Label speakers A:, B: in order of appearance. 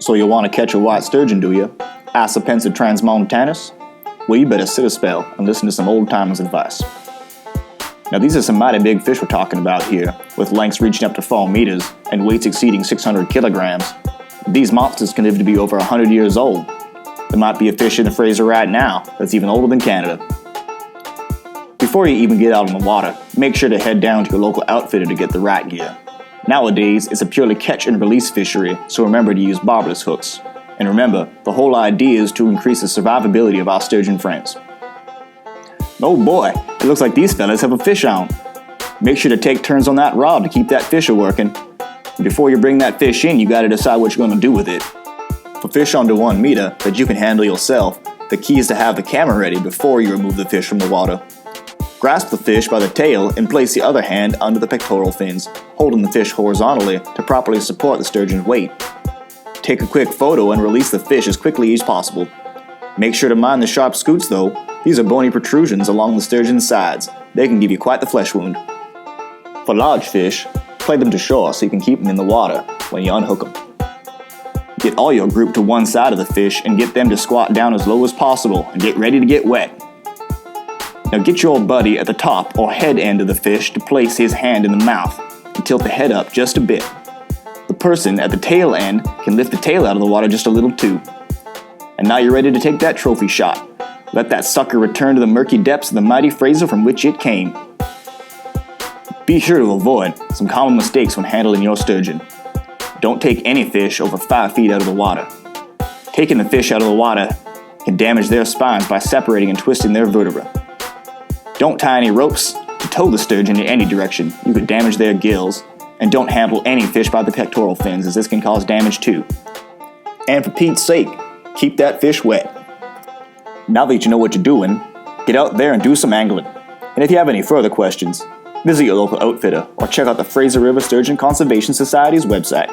A: So you want to catch a white sturgeon, do you? Asapensa transmontanus? Well, you better sit a spell and listen to some old-timers' advice. Now these are some mighty big fish we're talking about here, with lengths reaching up to 4 meters and weights exceeding 600 kilograms. These monsters can live to be over 100 years old. There might be a fish in the Fraser right now that's even older than Canada. Before you even get out on the water, make sure to head down to your local outfitter to get the right gear. Nowadays, it's a purely catch and release fishery, so remember to use barbless hooks. And remember, the whole idea is to increase the survivability of our sturgeon friends. Oh boy, it looks like these fellas have a fish on. Make sure to take turns on that rod to keep that fish working. Before you bring that fish in, you gotta decide what you're gonna do with it. For fish under 1 meter that you can handle yourself, the key is to have the camera ready before you remove the fish from the water. Grasp the fish by the tail and place the other hand under the pectoral fins, holding the fish horizontally to properly support the sturgeon's weight. Take a quick photo and release the fish as quickly as possible. Make sure to mind the sharp scoots though. These are bony protrusions along the sturgeon's sides. They can give you quite the flesh wound. For large fish, play them to shore so you can keep them in the water when you unhook them. Get all your group to one side of the fish and get them to squat down as low as possible and get ready to get wet. Now get your buddy at the top or head end of the fish to place his hand in the mouth and tilt the head up just a bit. The person at the tail end can lift the tail out of the water just a little too. And now you're ready to take that trophy shot. Let that sucker return to the murky depths of the mighty Fraser from which it came. Be sure to avoid some common mistakes when handling your sturgeon. Don't take any fish over 5 feet out of the water. Taking the fish out of the water can damage their spines by separating and twisting their vertebrae. Don't tie any ropes to tow the sturgeon in any direction. You could damage their gills. And don't handle any fish by the pectoral fins, as this can cause damage too. And for Pete's sake, keep that fish wet. Now that you know what you're doing, get out there and do some angling. And if you have any further questions, visit your local outfitter or check out the Fraser River Sturgeon Conservation Society's website.